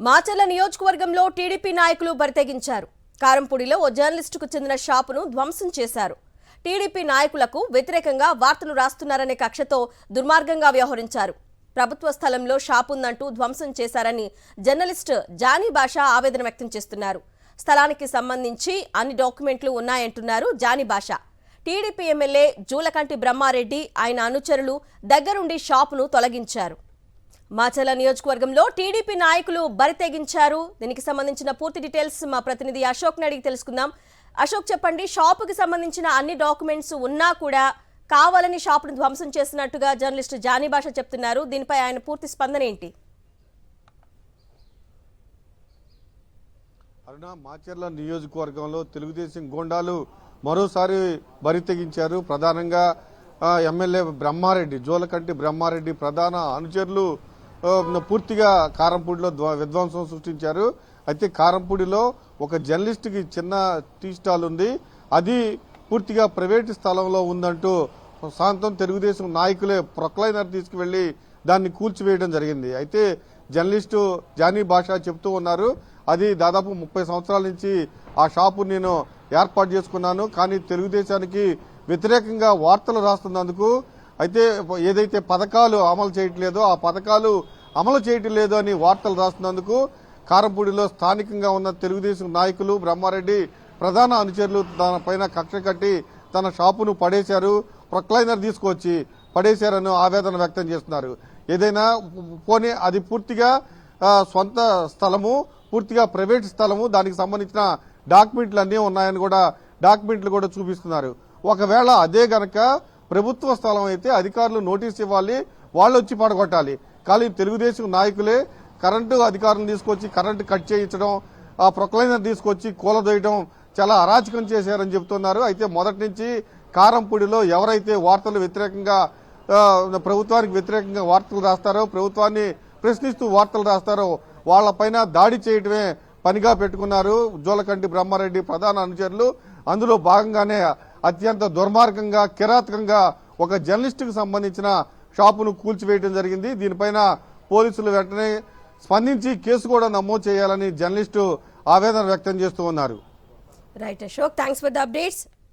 మాచర్ల నియోజకవర్గంలో టీడీపీ నాయకులు బరితెగించారు. కారంపూడిలో ఓ జర్నలిస్టుకు చెందిన షాపును ధ్వంసం చేశారు. టీడీపీ నాయకులకు వ్యతిరేకంగా వార్తలు రాస్తున్నారనే కక్షతో దుర్మార్గంగా వ్యవహరించారు. ప్రభుత్వ స్థలంలో షాపుందంటూ ధ్వంసం చేశారని జర్నలిస్ట్ జానీ బాషా ఆవేదన వ్యక్తం చేస్తున్నారు. స్థలానికి సంబంధించి అన్ని డాక్యుమెంట్లు ఉన్నాయంటున్నారు జానీ బాషా. టీడీపీ ఎమ్మెల్యే జూలకంటి బ్రహ్మారెడ్డి ఆయన అనుచరులు దగ్గరుండి షాపును తొలగించారు. మాచర్ల నియోజకవర్గంలో టీడీపీ నాయకులు బరితెగించారు. దీనికి సంబంధించిన పూర్తి డీటెయిల్స్ మా ప్రతినిధి అశోక్ని అడిగి తెలుసుకుందాం. అశోక్, చెప్పండి, షాపుకి సంబంధించిన అన్ని డాక్యుమెంట్స్ ఉన్నా కూడా కావాలని షాపును ధ్వంసం చేసినట్టుగా జర్నలిస్ట్ జానీ బాషా చెప్తున్నారు. దీనిపై ఆయన పూర్తి స్పందన ఏంటి? అరుణ, మాచర్ల నియోజకవర్గంలో తెలుగుదేశం గోండాలు మరోసారి బరితెగించారు. ప్రధానంగా ఎమ్మెల్యే బ్రహ్మారెడ్డి, జోలకంటి బ్రహ్మారెడ్డి ప్రధాన అనుచరులు పూర్తిగా కారంపూడిలో విధ్వంసం సృష్టించారు. అయితే కారంపూడిలో ఒక జర్నలిస్ట్కి చిన్న టీ స్టాల్ ఉంది, అది పూర్తిగా ప్రైవేటు స్థలంలో ఉందంటూ సాయంత్రం తెలుగుదేశం నాయకులే ప్రొక్లైనర్ తీసుకువెళ్లి దాన్ని కూల్చివేయడం జరిగింది. అయితే జర్నలిస్టు జానీ బాషా చెప్తూ ఉన్నారు, అది దాదాపు 30 సంవత్సరాల నుంచి ఆ షాపు నేను ఏర్పాటు చేసుకున్నాను, కానీ తెలుగుదేశానికి వ్యతిరేకంగా వార్తలు రాస్తున్నందుకు, అయితే ఏదైతే పథకాలు అమలు చేయట్లేదో ఆ పథకాలు అమలు చేయటం లేదు అని వార్తలు రాస్తున్నందుకు కారంపూడిలో స్థానికంగా ఉన్న తెలుగుదేశం నాయకులు బ్రహ్మారెడ్డి ప్రధాన అనుచరులు తన పైన కక్ష కట్టి తన షాపును పడేశారు, ప్రొక్లైనర్ తీసుకొచ్చి పడేశారని ఆవేదన వ్యక్తం చేస్తున్నారు. ఏదైనా పోనీ అది పూర్తిగా సొంత స్థలము, పూర్తిగా ప్రైవేట్ స్థలము, దానికి సంబంధించిన డాక్యుమెంట్లు అన్నీ ఉన్నాయని కూడా డాక్యుమెంట్లు కూడా చూపిస్తున్నారు. ఒకవేళ అదే గనక ప్రభుత్వ స్థలం అయితే అధికారులు నోటీస్ ఇవ్వాలి, వాళ్ళు వచ్చి పడగొట్టాలి. కానీ తెలుగుదేశం నాయకులే కరెంటు అధికారులను తీసుకొచ్చి కరెంటు కట్ చేయించడం, ఆ ప్రొక్లైనర్ తీసుకొచ్చి కూలదోయడం చాలా అరాచకం చేశారని చెప్తున్నారు. అయితే మొదటి నుంచి కారంపూడిలో ఎవరైతే వార్తలు వ్యతిరేకంగా ప్రభుత్వానికి వ్యతిరేకంగా వార్తలు రాస్తారో, ప్రభుత్వాన్ని ప్రశ్నిస్తూ వార్తలు రాస్తారో వాళ్లపైన దాడి చేయడమే పనిగా పెట్టుకున్నారు జోలకంటి బ్రహ్మారెడ్డి ప్రధాన అనుచరులు. అందులో భాగంగానే అత్యంత దుర్మార్గంగా కిరాతకంగా ఒక జర్నలిస్టుకు సంబంధించిన షాపును కూల్చివేయడం జరిగింది. దీనిపైన పోలీసులు వెంటనే స్పందించి కేసు కూడా నమోదు చేయాలని జర్నలిస్టు ఆవేదన వ్యక్తం చేస్తూ ఉన్నారు. Right Ashok, thanks for the updates.